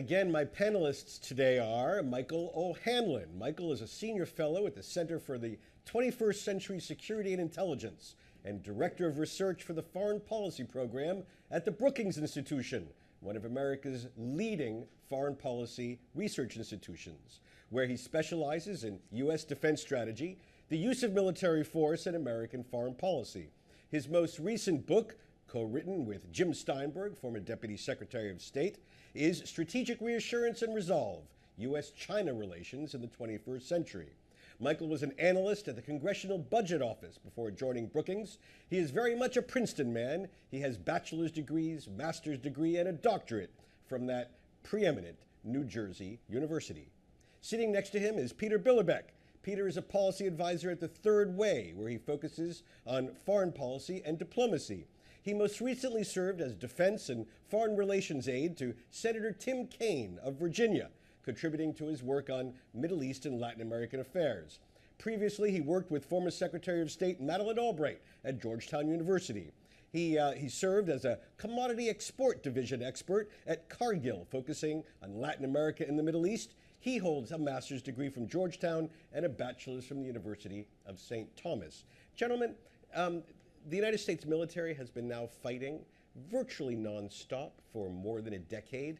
again, my panelists today are Michael O'Hanlon. Michael is a senior fellow at the Center for the 21st Century Security and Intelligence and Director of Research for the Foreign Policy Program at the Brookings Institution, one of America's leading foreign policy research institutions, where he specializes in U.S. defense strategy, the use of military force, and American foreign policy. His most recent book, co-written with Jim Steinberg, former Deputy Secretary of State, is Strategic Reassurance and Resolve, U.S.-China Relations in the 21st Century. Michael was an analyst at the Congressional Budget Office before joining Brookings. He is very much a Princeton man. He has bachelor's degrees, master's degree, and a doctorate from that preeminent New Jersey university. Sitting next to him is Peter Billerbeck. Peter is a policy advisor at the Third Way, where he focuses on foreign policy and diplomacy. He most recently served as defense and foreign relations aide to Senator Tim Kaine of Virginia, contributing to his work on Middle East and Latin American affairs. Previously, he worked with former Secretary of State Madeleine Albright at Georgetown University. He served as a commodity export division expert at Cargill, focusing on Latin America and the Middle East. He holds a master's degree from Georgetown and a bachelor's from the University of St. Thomas. Gentlemen, the United States military has been now fighting virtually nonstop for more than a decade.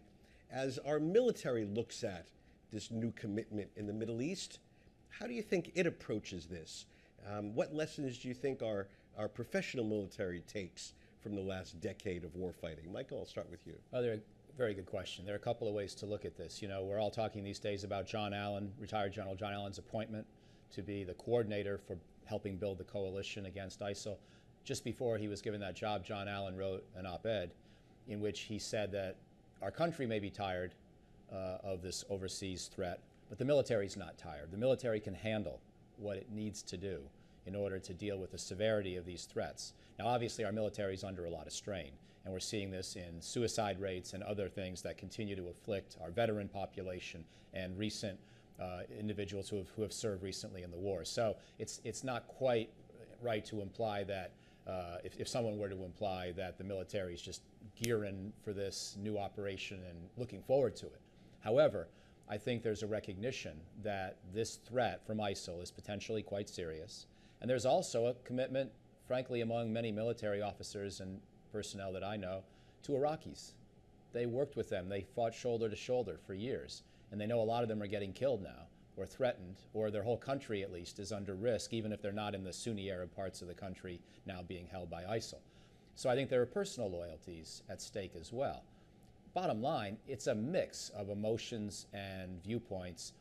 As our military looks at this new commitment in the Middle East, how do you think it approaches this? What lessons do you think our professional military takes from the last decade of warfighting? Michael, I'll start with you. Very good question. There are a couple of ways to look at this. You know, we're all talking these days about John Allen, retired General John Allen's appointment to be the coordinator for helping build the coalition against ISIL. Just before he was given that job, John Allen wrote an op-ed in which he said that our country may be tired of this overseas threat, but the military's not tired. The military can handle what it needs to do in order to deal with the severity of these threats. Now, obviously, our military is under a lot of strain, and we're seeing this in suicide rates and other things that continue to afflict our veteran population and recent individuals who have served recently in the war. So it's not quite right to imply that if someone were to imply that the military is just gearing for this new operation and looking forward to it. However, I think there's a recognition that this threat from ISIL is potentially quite serious. And there's also a commitment, frankly, among many military officers and personnel that I know, to Iraqis. They worked with them. They fought shoulder to shoulder for years. And they know a lot of them are getting killed now, or threatened, or their whole country at least is under risk, even if they're not in the Sunni Arab parts of the country now being held by ISIL. So I think there are personal loyalties at stake as well. Bottom line, it's a mix of emotions and viewpoints,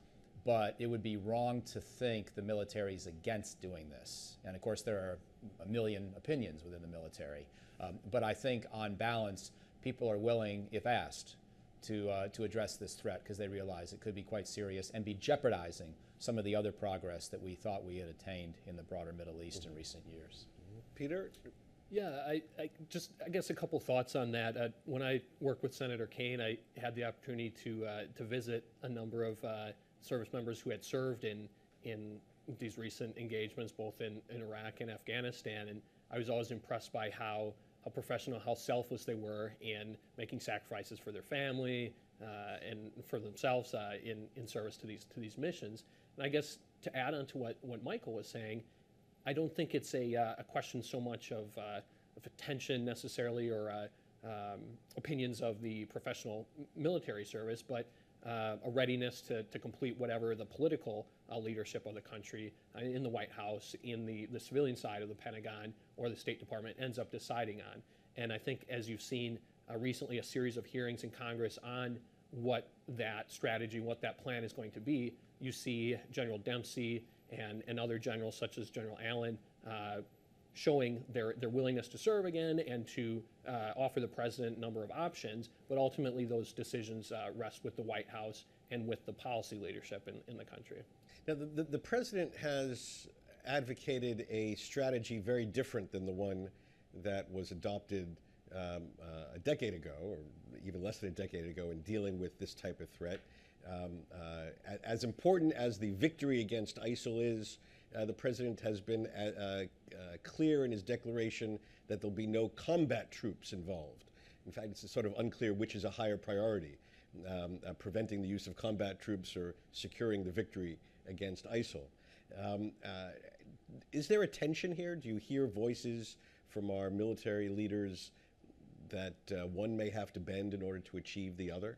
but it would be wrong to think the military is against doing this. And of course, there are a million opinions within the military. But I think on balance, people are willing, if asked, to address this threat because they realize it could be quite serious and be jeopardizing some of the other progress that we thought we had attained in the broader Middle East in recent years. Peter? Yeah, I guess a couple thoughts on that. When I worked with Senator Kaine, I had the opportunity to visit a number of service members who had served in these recent engagements, both in Iraq and Afghanistan, and I was always impressed by how professional, how selfless they were in making sacrifices for their family and for themselves in service to these missions. And I guess to add on to what Michael was saying, I don't think it's a question so much of attention necessarily or opinions of the professional military service, but a readiness to complete whatever the political leadership of the country in the White House, in the civilian side of the Pentagon or the State Department ends up deciding on. And I think as you've seen recently a series of hearings in Congress on what that strategy, what that plan is going to be, you see General Dempsey and other generals such as General Allen showing their willingness to serve again and to offer the president a number of options, but ultimately those decisions rest with the White House and with the policy leadership in the country. Now, the president has advocated a strategy very different than the one that was adopted a decade ago, or even less than a decade ago, in dealing with this type of threat. As important as the victory against ISIL is, the president has been clear in his declaration that there'll be no combat troops involved. In fact, it's sort of unclear which is a higher priority. preventing the use of combat troops or securing the victory against ISIL. Is there a tension here? Do you hear voices from our military leaders that one may have to bend in order to achieve the other?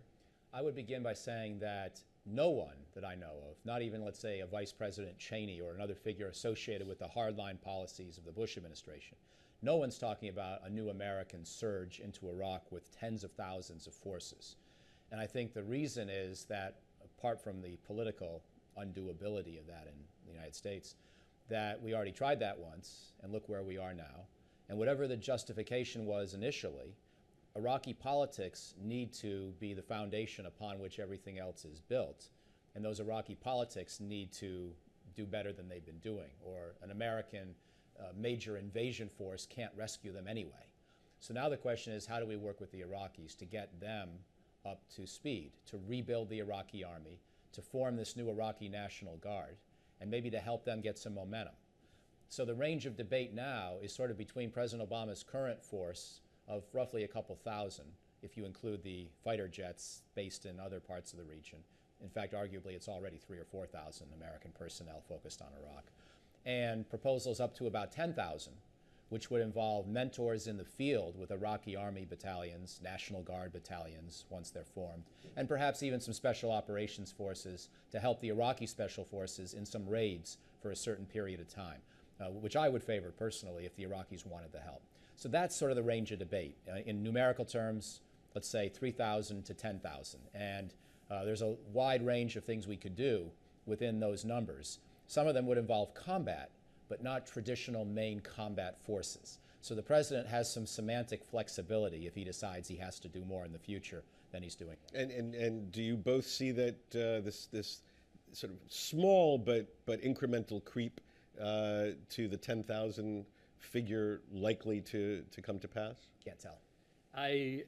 I would begin by saying that no one that I know of, not even, let's say, a Vice President Cheney or another figure associated with the hardline policies of the Bush administration, no one's talking about a new American surge into Iraq with tens of thousands of forces. And I think the reason is that, apart from the political undoability of that in the United States, that we already tried that once, and look where we are now. And whatever the justification was initially, Iraqi politics need to be the foundation upon which everything else is built. And those Iraqi politics need to do better than they've been doing, or an American major invasion force can't rescue them anyway. So now the question is, how do we work with the Iraqis to get them up to speed, to rebuild the Iraqi army, to form this new Iraqi National Guard, and maybe to help them get some momentum? So the range of debate now is sort of between President Obama's current force of roughly a couple thousand, if you include the fighter jets based in other parts of the region. In fact, arguably, it's already 3,000 or 4,000 American personnel focused on Iraq. And proposals up to about 10,000, which would involve mentors in the field with Iraqi Army battalions, National Guard battalions, once they're formed, and perhaps even some special operations forces to help the Iraqi special forces in some raids for a certain period of time, which I would favor personally if the Iraqis wanted the help. So that's sort of the range of debate. In numerical terms, let's say 3,000 to 10,000. And there's a wide range of things we could do within those numbers. Some of them would involve combat, but not traditional main combat forces. So the president has some semantic flexibility if he decides he has to do more in the future than he's doing. And do you both see that this sort of small but incremental creep to the 10,000 figure likely to come to pass? Can't tell. I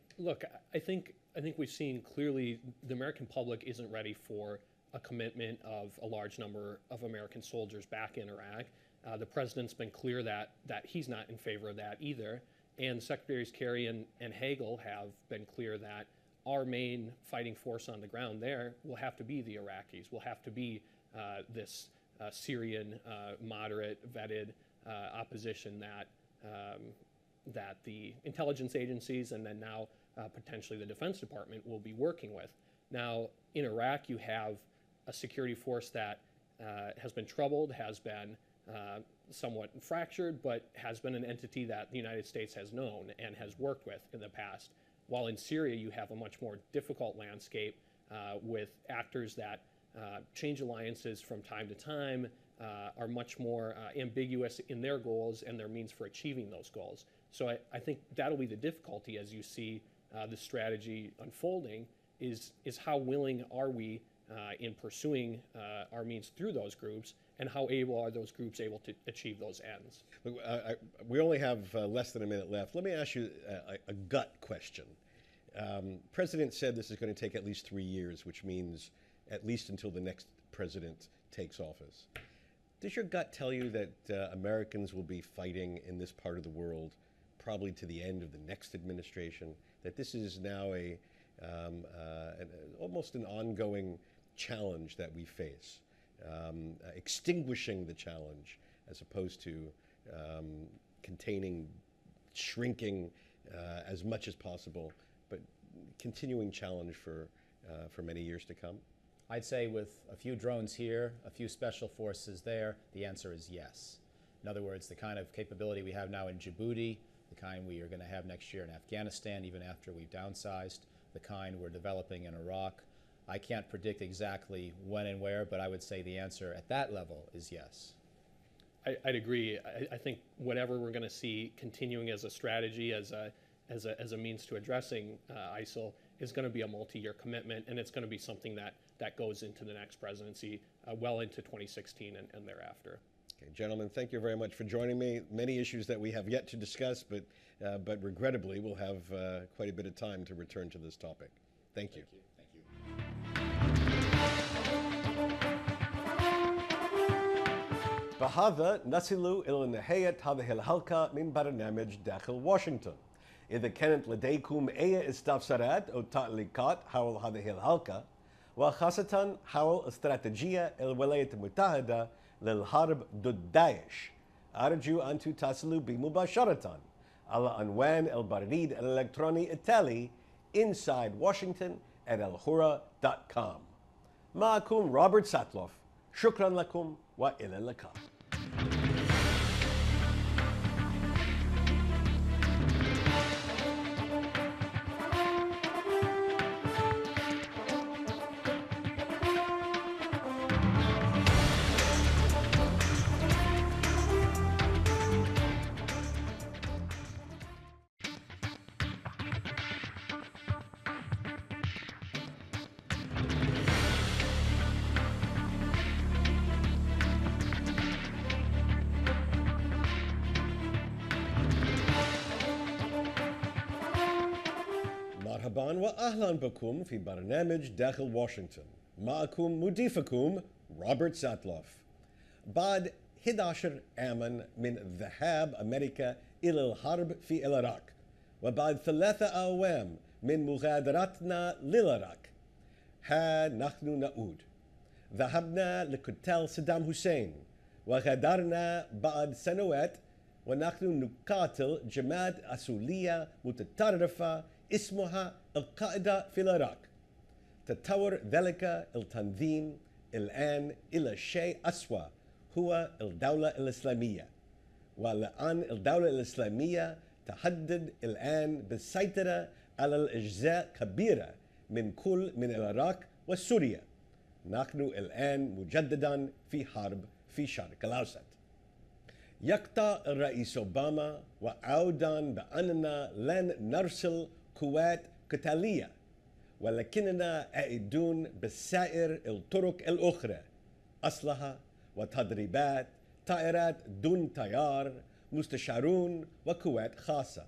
think we've seen clearly the American public isn't ready for a commitment of a large number of American soldiers back in Iraq. The president's been clear that he's not in favor of that either. And Secretaries Kerry and Hagel have been clear that our main fighting force on the ground there will have to be the Iraqis, will have to be this Syrian moderate vetted opposition that the intelligence agencies and then now potentially the Defense Department will be working with. Now, in Iraq, you have a security force that has been troubled, has been somewhat fractured, but has been an entity that the United States has known and has worked with in the past. While in Syria, you have a much more difficult landscape with actors that change alliances from time to time, are much more ambiguous in their goals and their means for achieving those goals. So I think that'll be the difficulty as you see the strategy unfolding is how willing are we in pursuing our means through those groups, and how able are those groups able to achieve those ends? Look, we only have less than a minute left. Let me ask you a gut question. President said this is going to take at least 3 years, which means at least until the next president takes office. Does your gut tell you that Americans will be fighting in this part of the world probably to the end of the next administration, that this is now almost an ongoing challenge that we face, extinguishing the challenge as opposed to containing, shrinking as much as possible, but continuing challenge for many years to come? I'd say with a few drones here, a few special forces there, the answer is yes. In other words, the kind of capability we have now in Djibouti, the kind we are going to have next year in Afghanistan, even after we've downsized, the kind we're developing in Iraq. I can't predict exactly when and where, but I would say the answer at that level is yes. I'd agree. I think whatever we're going to see continuing as a strategy, as a means to addressing ISIL, is going to be a multi-year commitment, and it's going to be something that goes into the next presidency, well into 2016 and thereafter. Okay, gentlemen, thank you very much for joining me. Many issues that we have yet to discuss, but regrettably, we'll have quite a bit of time to return to this topic. Thank you. بهذا نصل إلى نهاية هذه الحلقة من برنامج داخل واشنطن. إذا كانت لديكم أي استفسارات أو تعليقات حول هذه الحلقة وخاصة حول استراتيجية الولايات المتحدة للحرب ضد داعش، أرجو أن تتصلوا بي مباشرة على عنوان البريد الإلكتروني التالي insidewashington@alhura.com. معكم روبرت ساتلوف، شكرا لكم وإلى اللقاء. مرحبا وأهلا بكم في برنامج داخل واشنطن. معكم مضيفكم روبرت ساتلوف. بعد 11 عاما من ذهاب أمريكا إلى الحرب في العراق، وبعد 3 أعوام من مغادرتنا للعراق، ها نحن نعود. ذهبنا لقتال صدام حسين وغادرنا بعد سنوات، ونحن نقاتل جماعة أصولية متطرفة اسمها القاعدة في العراق. تطور ذلك التنظيم الآن إلى شيء أسوأ، هو الدولة الإسلامية. والآن الدولة الإسلامية تهدد الآن بالسيطرة على الأجزاء كبيرة من العراق وسوريا. نحن الآن مجددا في حرب في الشرق الأوسط. يقطع الرئيس أوباما وعودا بأننا لن نرسل قوات قتالية، ولكننا عائدون بسائر الطرق الأخرى: أسلحة وتدريبات، طائرات دون طيار، مستشارون وقوات خاصة.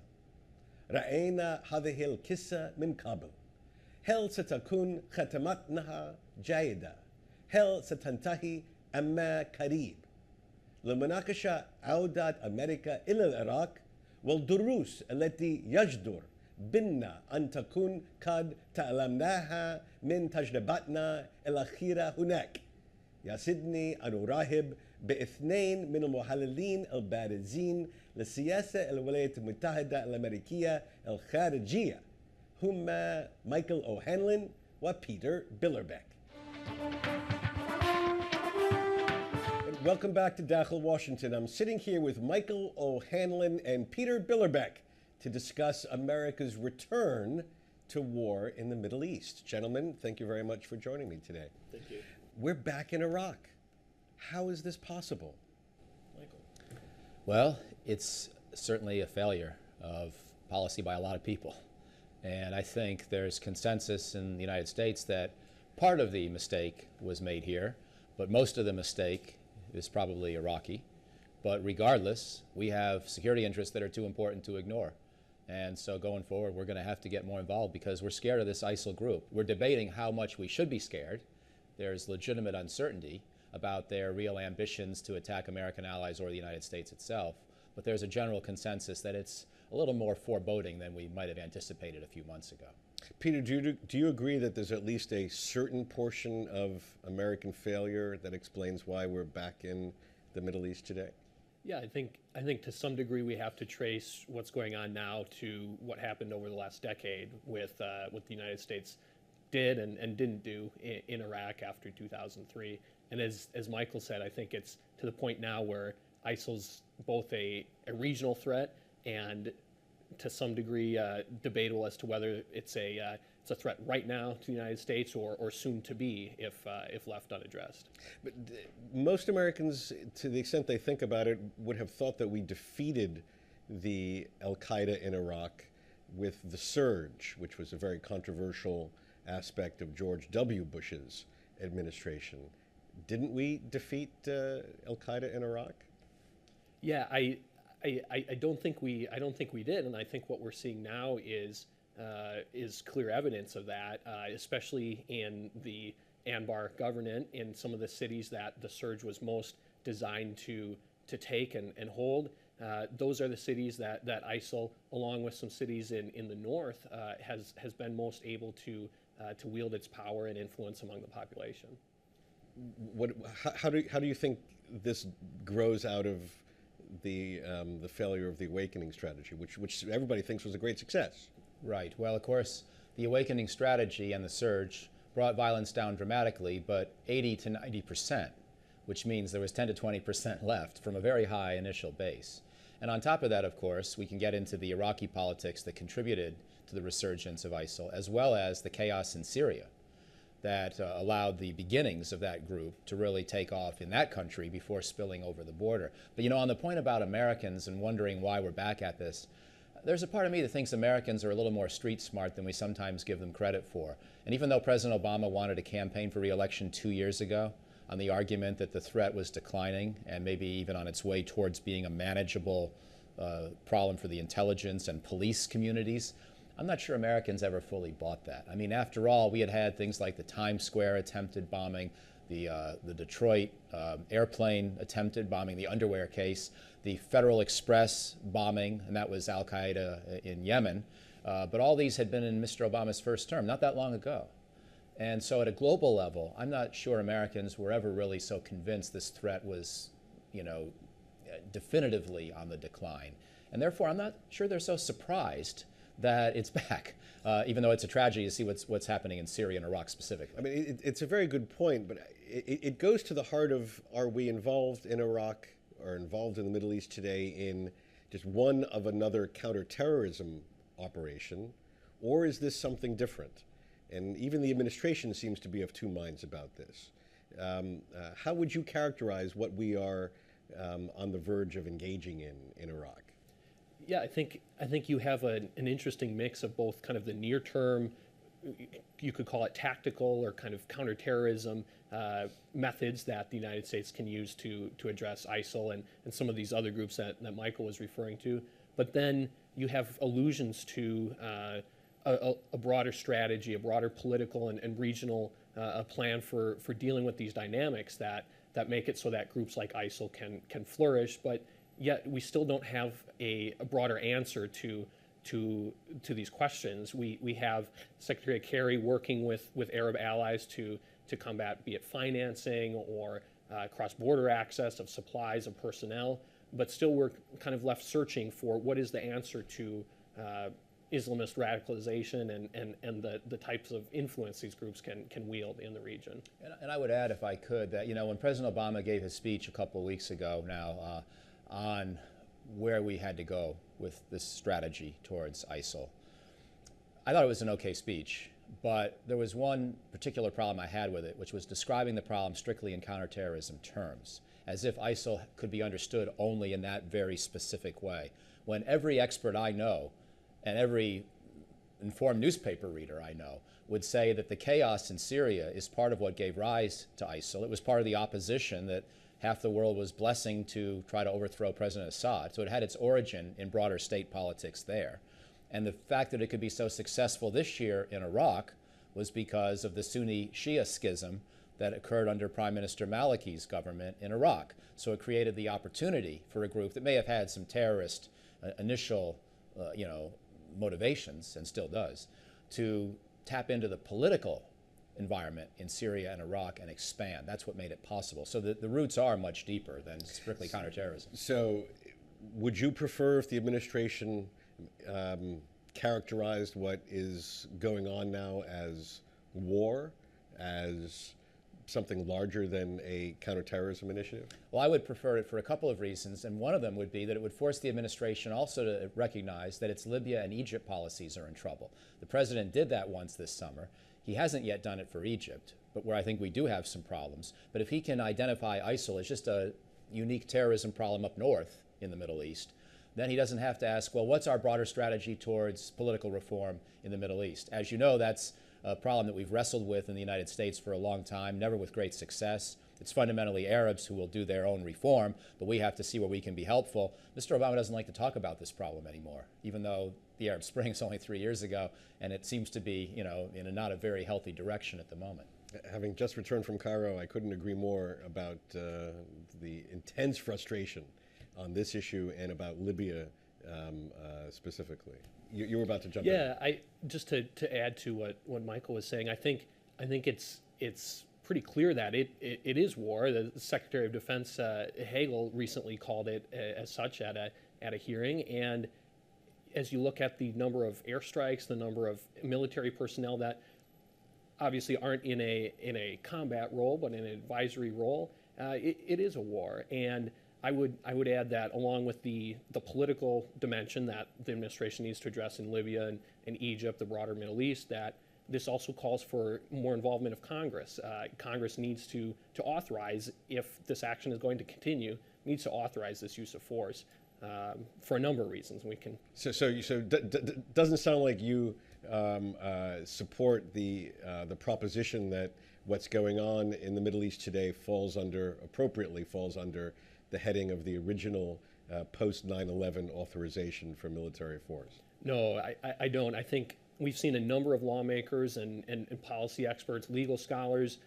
رأينا هذه القصة من قبل. هل ستكون ختمتها جيدة؟ هل ستنتهي أما قريب؟ لمناقشة عودة أمريكا إلى العراق والدروس التي يجدر بنا أن تكون قد تعلمناها من تجربتنا الأخيرة هناك، يسعدني أن أرحب باثنين من المحللين البارزين لسياسة الولايات المتحدة الأمريكية الخارجية، هما مايكل أوهانلون وبيتر بيلربيك. Welcome back to Dakhil, Washington. I'm sitting here with Michael O'Hanlon and Peter Billerbeck to discuss America's return to war in the Middle East. Gentlemen, thank you very much for joining me today. Thank you. We're back in Iraq. How is this possible? Michael. Well, it's certainly a failure of policy by a lot of people. And I think there's consensus in the United States that part of the mistake was made here, but most of the mistake is probably Iraqi. But regardless, we have security interests that are too important to ignore. And so going forward, we're going to have to get more involved because we're scared of this ISIL group. We're debating how much we should be scared. There's legitimate uncertainty about their real ambitions to attack American allies or the United States itself. But there's a general consensus that it's a little more foreboding than we might have anticipated a few months ago. Peter, do you agree that there's at least a certain portion of American failure that explains why we're back in the Middle East today? Yeah, I think to some degree we have to trace what's going on now to what happened over the last decade with what the United States did and didn't do in Iraq after 2003. And as Michael said, I think it's to the point now where ISIL's both a regional threat and to some degree debatable as to whether it's a threat right now to the United States or soon to be if left unaddressed. But most Americans, to the extent they think about it, would have thought that we defeated the Al-Qaeda in Iraq with the surge, which was a very controversial aspect of George W. Bush's administration. Didn't we defeat Al-Qaeda in Iraq? Yeah, I don't think we did, and I think what we're seeing now is clear evidence of that, especially in the Anbar Governorate, in some of the cities that the surge was most designed to take and hold. those are the cities that ISIL, along with some cities in the north, has been most able to wield its power and influence among the population. How do you think this grows out of the failure of the awakening strategy, which everybody thinks was a great success? Right. Well, of course, the awakening strategy and the surge brought violence down dramatically, but 80 to 90%, which means there was 10 to 20% left from a very high initial base. And on top of that, of course, we can get into the Iraqi politics that contributed to the resurgence of ISIL, as well as the chaos in Syria that allowed the beginnings of that group to really take off in that country before spilling over the border. But on the point about Americans and wondering why we're back at this, there's a part of me that thinks Americans are a little more street smart than we sometimes give them credit for. And even though President Obama wanted to campaign for re-election 2 years ago on the argument that the threat was declining and maybe even on its way towards being a manageable problem for the intelligence and police communities, I'm not sure Americans ever fully bought that. I mean, after all, we had things like the Times Square attempted bombing, the Detroit airplane attempted bombing, the underwear case, the Federal Express bombing, and that was Al-Qaeda in Yemen. But all these had been in Mr. Obama's first term, not that long ago. And so at a global level, I'm not sure Americans were ever really so convinced this threat was, definitively on the decline. And therefore, I'm not sure they're so surprised that it's back, even though it's a tragedy to see what's happening in Syria and Iraq specifically. I mean, it's a very good point, but it goes to the heart of, are we involved in Iraq or involved in the Middle East today in just one of another counterterrorism operation, or is this something different? And even the administration seems to be of two minds about this. How would you characterize what we are on the verge of engaging in Iraq? Yeah, I think you have an interesting mix of both kind of the near term, you could call it tactical or kind of counterterrorism methods that the United States can use to address ISIL and some of these other groups that Michael was referring to. But then you have allusions to a broader strategy, a broader political and regional plan for dealing with these dynamics that make it so that groups like ISIL can flourish, but yet we still don't have a broader answer to these questions. We have Secretary Kerry working with Arab allies to combat, be it financing or cross-border access of supplies of personnel, but still we're kind of left searching for what is the answer to Islamist radicalization and the types of influence these groups can wield in the region. And I would add, if I could, that when President Obama gave his speech a couple of weeks ago now on where we had to go with this strategy towards ISIL, I thought it was an okay speech, but there was one particular problem I had with it, which was describing the problem strictly in counterterrorism terms, as if ISIL could be understood only in that very specific way, when every expert I know and every informed newspaper reader I know would say that the chaos in Syria is part of what gave rise to ISIL. It was part of the opposition that half the world was blessing to try to overthrow President Assad. So it had its origin in broader state politics there. And the fact that it could be so successful this year in Iraq was because of the Sunni-Shia schism that occurred under Prime Minister Maliki's government in Iraq. So it created the opportunity for a group that may have had some terrorist initial motivations, and still does, to tap into the political environment in Syria and Iraq and expand. That's what made it possible. So the roots are much deeper than strictly counterterrorism. So would you prefer if the administration characterized what is going on now as war, as something larger than a counterterrorism initiative? Well, I would prefer it for a couple of reasons, and one of them would be that it would force the administration also to recognize that its Libya and Egypt policies are in trouble. The president did that once this summer. He hasn't yet done it for Egypt, but where I think we do have some problems. But if he can identify ISIL as just a unique terrorism problem up north in the Middle East, then he doesn't have to ask, well, what's our broader strategy towards political reform in the Middle East? As you know, that's a problem that we've wrestled with in the United States for a long time, never with great success. It's fundamentally Arabs who will do their own reform, but we have to see where we can be helpful. Mr. Obama doesn't like to talk about this problem anymore, even though the Arab Spring is only 3 years ago, and it seems to be, in a not a very healthy direction at the moment. Having just returned from Cairo, I couldn't agree more about the intense frustration on this issue and about Libya specifically. You were about to jump in. Yeah, just to add to what Michael was saying, I think it's pretty clear that it is war. The Secretary of Defense Hagel recently called it as such at a hearing, and as you look at the number of airstrikes, the number of military personnel that obviously aren't in a combat role but in an advisory role, it is a war. And I would add that along with the political dimension that the administration needs to address in Libya and Egypt, the broader Middle East, that this also calls for more involvement of Congress. Congress needs to authorize, if this action is going to continue, needs to authorize this use of force for a number of reasons. We can. Doesn't sound like you support the proposition that what's going on in the Middle East today appropriately falls under the heading of the original post 9/11 authorization for military force. No, I don't. I think we've seen a number of lawmakers and policy experts, legal scholars,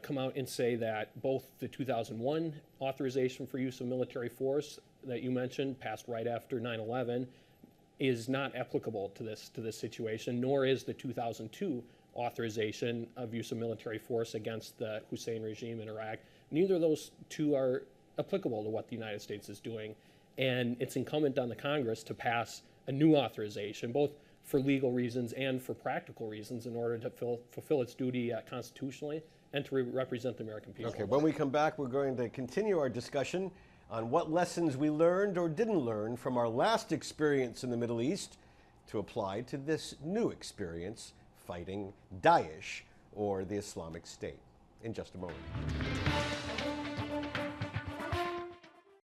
come out and say that both the 2001 authorization for use of military force that you mentioned, passed right after 9/11, is not applicable to this situation, nor is the 2002 authorization of use of military force against the Hussein regime in Iraq. Neither of those two are applicable to what the United States is doing, and it's incumbent on the Congress to pass a new authorization, both for legal reasons and for practical reasons, in order to fulfill its duty constitutionally and to represent the American people. Okay, when we come back, we're going to continue our discussion on what lessons we learned or didn't learn from our last experience in the Middle East to apply to this new experience fighting Daesh or the Islamic State in just a moment.